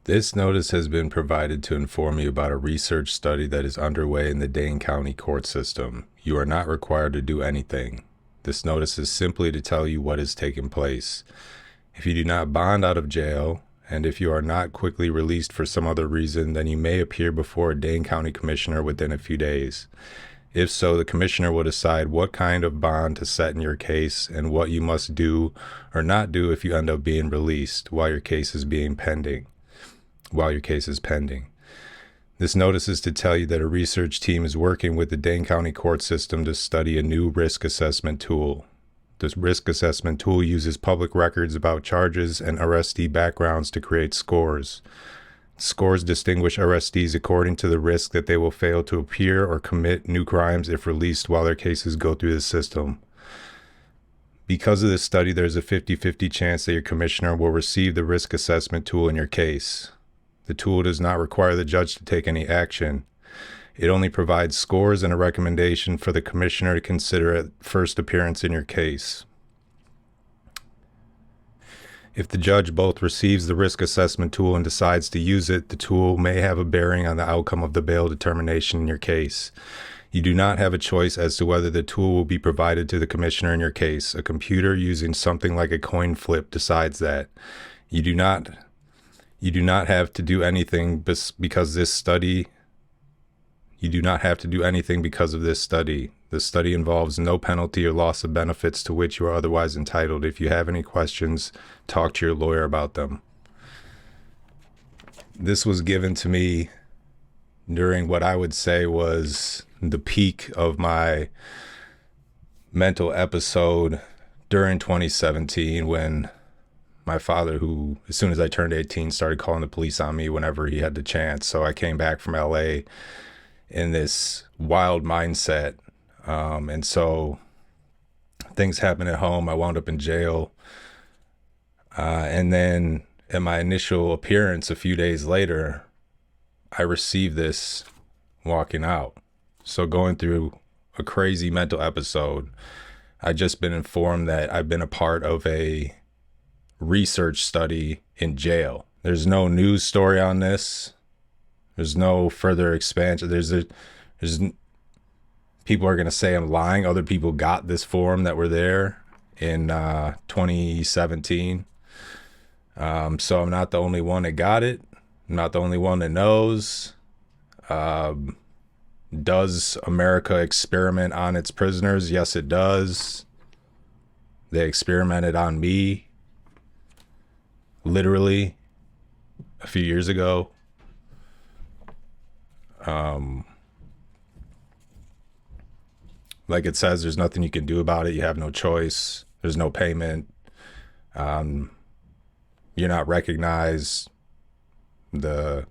This notice has been provided to inform you about a research study that is underway in the Dane County court system. You are not required to do anything. This notice is simply to tell you what has taken place. If you do not bond out of jail, and if you are not quickly released for some other reason, then you may appear before a Dane County commissioner within a few days. If so, the commissioner will decide what kind of bond to set in your case and what you must do or not do if you end up being released while your case is pending. This notice is to tell you that a research team is working with the Dane County court system to study a new risk assessment tool. This risk assessment tool uses public records about charges and arrestee backgrounds to create scores. Scores distinguish arrestees according to the risk that they will fail to appear or commit new crimes if released while their cases go through the system. Because of this study, there's a 50-50 chance that your commissioner will receive the risk assessment tool in your case. The tool does not require the judge to take any action. It only provides scores and a recommendation for the commissioner to consider at first appearance in your case. If the judge both receives the risk assessment tool and decides to use it, the tool may have a bearing on the outcome of the bail determination in your case. You do not have a choice as to whether the tool will be provided to the commissioner in your case. A computer using something like a coin flip decides that. You do not have to do anything because this study. You do not have to do anything because of this study. The study involves no penalty or loss of benefits to which you are otherwise entitled. If you have any questions, talk to your lawyer about them. This was given to me during what I would say was the peak of my mental episode during 2017, when my father, who as soon as I turned 18, started calling the police on me whenever he had the chance. So I came back from LA in this wild mindset. And so things happened at home. I wound up in jail. And then at my initial appearance a few days later, I received this walking out. So going through a crazy mental episode, I just been informed that I've been a part of a research study in jail. There's no news story on this. There's no further expansion. There's people are going to say I'm lying. Other people got this form that were there in 2017. So I'm not the only one that got it. I'm not the only one that knows. Does America experiment on its prisoners? Yes, it does. They experimented on me, literally, a few years ago. Like it says, there's nothing you can do about it. You have no choice. There's no payment. You're not recognized. The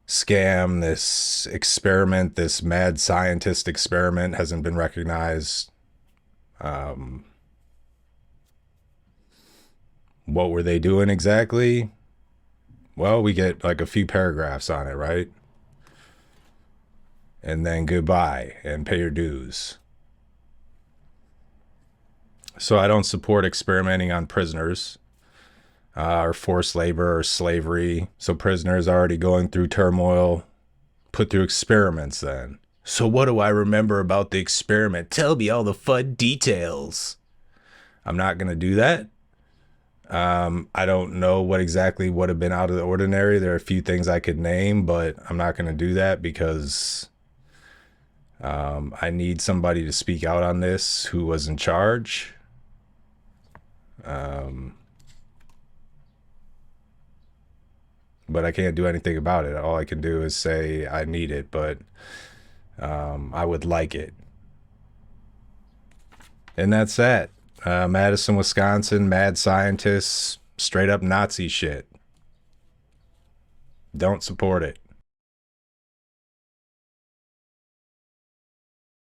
scam, this experiment, this mad scientist experiment hasn't been recognized. What were they doing exactly? Well, we get like a few paragraphs on it, right? And then goodbye and pay your dues. So I don't support experimenting on prisoners or forced labor or slavery. So prisoners are already going through turmoil, put through experiments then. So what do I remember about the experiment? Tell me all the fun details. I'm not going to do that. I don't know what exactly would have been out of the ordinary. There are a few things I could name, but I'm not going to do that because I need somebody to speak out on this who was in charge. But I can't do anything about it. All I can do is say I need it, but I would like it. And that's that. Madison, Wisconsin, mad scientists, straight up Nazi shit. Don't support it.